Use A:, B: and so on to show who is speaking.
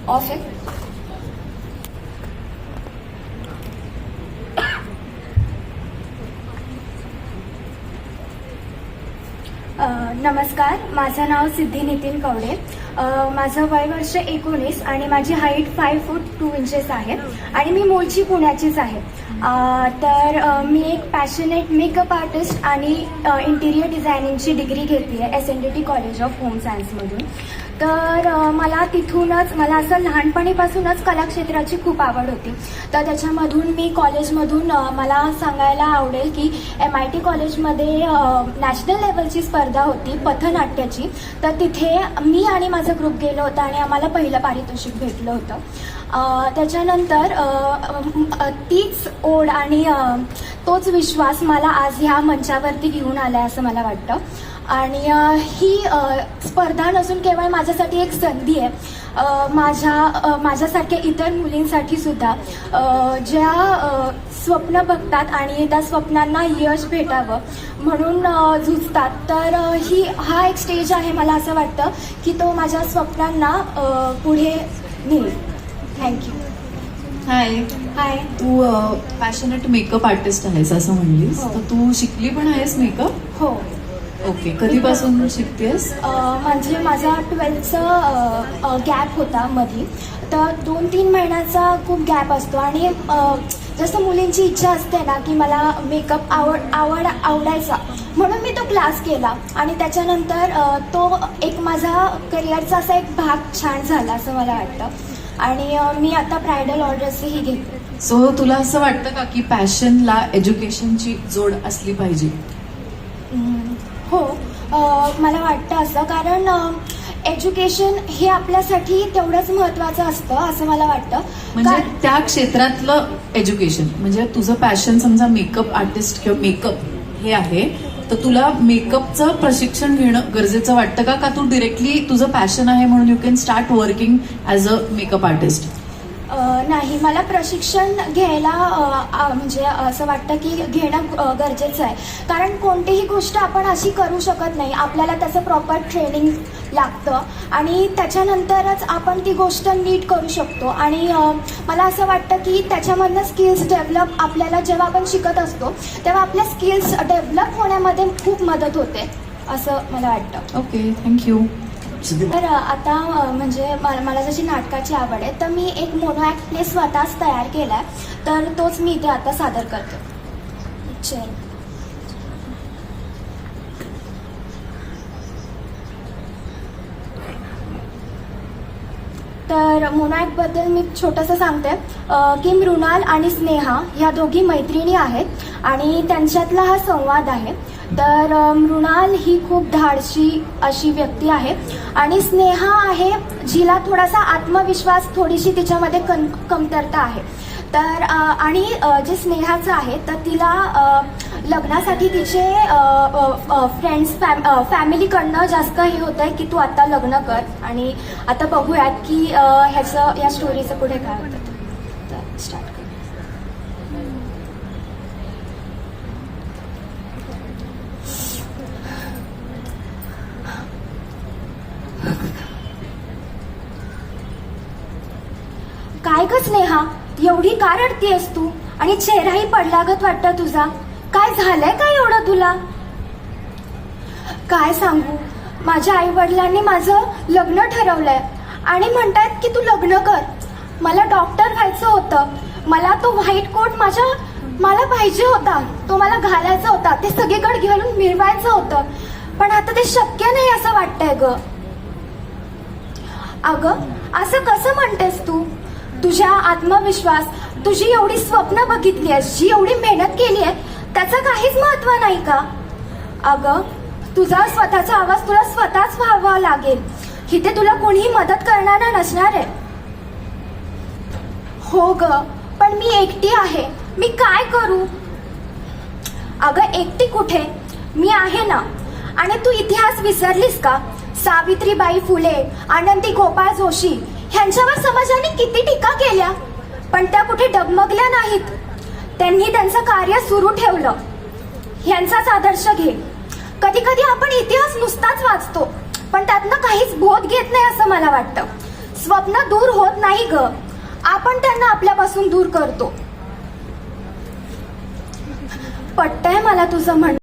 A: Of आहे. नमस्कार, माझं नाव सिद्धी नितीन कवडे. माझं वय वर्ष 19 आणि माझी हाईट 5 फूट 2 इंचेस आहे आणि मी मूळची पुण्याचीच आहे. तर मी एक पॅशनेट मेकअप आर्टिस्ट आणि इंटिरियर डिझायनिंगची डिग्री घेतली आहे SNDT कॉलेज ऑफ होम सायन्समधून. तर मला असं लहानपणीपासूनच कलाक्षेत्राची खूप आवड होती. तर त्याच्यामधून मी कॉलेजमधून मला सांगायला आवडेल की MIT कॉलेजमध्ये नॅशनल लेवलची स्पर्धा होती पथनाट्याची. तर तिथे मी आणि माझा ग्रुप गेलो होता आणि आम्हाला पहिलं पारितोषिक भेटलं होतं. त्याच्यानंतर तीच ओढ आणि तोच विश्वास मला आज ह्या मंचावरती घेऊन आला आहे असं मला वाटतं. आणि ही स्पर्धा नसून केवळ माझ्यासाठी एक संधी आहे, माझ्यासारख्या इतर मुलींसाठी सुद्धा ज्या स्वप्न बघतात आणि त्या स्वप्नांना यश भेटावं म्हणून झुजतात. तर हा एक स्टेज आहे, मला असं वाटतं की तो माझ्या स्वप्नांना पुढे नेईल. थँक्यू.
B: हाय.
A: हाय.
B: तू पॅशनेट मेकअप आर्टिस्ट आहेस असं म्हणलीस, तर तू शिकली पण आहेस मेकअप?
A: हो.
B: ओके, कधीपासून शिकतेस?
A: म्हणजे माझा 12th गॅप होता मध्ये. तर 2-3 महिन्याचा खूप गॅप असतो आणि जसं मुलींची इच्छा असते ना की मला मेकअप आवडायचा म्हणून मी तो क्लास केला आणि त्याच्यानंतर तो एक माझा करिअरचा असा एक भाग छान झाला असं मला वाटतं आणि मी आता ब्रायडल ऑर्डर्सही घेते.
B: सो तुला असं वाटतं का की पॅशनला एज्युकेशनची जोड असली पाहिजे?
A: हो, मला वाटतं असं, कारण एज्युकेशन हे आपल्यासाठी तेवढंच महत्त्वाचं असतं असं मला वाटतं.
B: म्हणजे त्या क्षेत्रातलं एज्युकेशन, म्हणजे तुझं पॅशन समजा मेकअप आर्टिस्ट किंवा मेकअप हे आहे, तर तुला मेकअपचं प्रशिक्षण घेणं गरजेचं वाटतं का तू डिरेक्टली तुझं पॅशन आहे म्हणून you can start working as a makeup artist?
A: नाही, मला प्रशिक्षण घ्यायला म्हणजे असं वाटतं की घेणं गरजेचं आहे, कारण कोणतीही गोष्ट आपण अशी करू शकत नाही. आपल्याला त्याचं प्रॉपर ट्रेनिंग लागतं आणि त्याच्यानंतरच आपण ती गोष्ट नीट करू शकतो. आणि मला असं वाटतं की त्याच्यामधनं स्किल्स डेव्हलप आपल्याला जेव्हा आपण शिकत असतो तेव्हा आपल्या स्किल्स डेव्हलप होण्यामध्ये खूप मदत होते असं मला वाटतं.
B: Okay, thank you.
A: तर आता म्हणजे मला जशी नाटकाची आवड आहे तर मी एक मोनो ॲक्ट प्ले स्वतःच तयार केला आहे, तर तोच मी इथे आता सादर करते. तर मोनो ॲक्टबद्दल मी छोटंसं सांगते की मृणाल आणि स्नेहा ह्या दोघी मैत्रिणी आहेत आणि त्यांच्यातला हा संवाद आहे. तर मृणाल ही खूप धाडशी अशी व्यक्ती आहे आणि स्नेहा आहे जिला थोडासा आत्मविश्वास, थोडीशी तिच्यामध्ये कमतरता आहे. तर आणि जे स्नेहाचं आहे तर तिला लग्नासाठी तिचे फ्रेंड्स फॅमिलीकडनं जास्त हे होतं आहे की तू आता लग्न कर. आणि आता बघूयात की या स्टोरीचं पुढे काय होतं. तर स्टार्ट कर. काय ग स्नेहा, एवढी का रडतीयस तू आणि चेहराही पडलागत वाटतं तुझा? काय झालंय काय एवढं तुला? काय सांगू, माझ्या आई वडिलांनी माझं लग्न ठरवलंय आणि म्हणतायत की तू लग्न कर. मला डॉक्टर व्हायचं होतं, मला तो व्हाईट कोट मला पाहिजे होता, तो मला घालायचा होता, ते सगळीकडे घालून मिरवायचं होतं, पण आता ते शक्य नाही असं वाटतंय ग. अगं असं कसं म्हणतेस तू? तुझ्या आत्मविश्वास, तुझी एवढी स्वप्न बघितली आहेस, जी एवढी मेहनत केली आहे, त्याचं काहीच महत्व नाही का? अगं तुझा स्वतःचा आवाज तुला स्वतःच व्हावा लागेल. इथे तुला कोणीही मदत करणार नसणार आहे. हो ग, पण मी एकटी आहे, मी काय करू? अगं एकटी कुठे, मी आहे ना. आणि तू इतिहास विसरलीस का? सावित्रीबाई फुले, आनंदी गोपाळ जोशी ह्यांच्यावर समाजाने किती टीका केल्या, पण त्या कुठे डगमगल्या नाहीत. त्यांनी त्यांचं कार्य सुरू ठेवलं. ह्यांचाच आदर्श घे. कधी कधी आपण इतिहास नुसताच वाचतो, पण त्यातनं काहीच बोध घेत नाही असं मला वाटतं. स्वप्न दूर होत नाही ग, आपण त्यांना आपल्यापासून दूर करतो. पटतंय मला तुझं म्हणणं.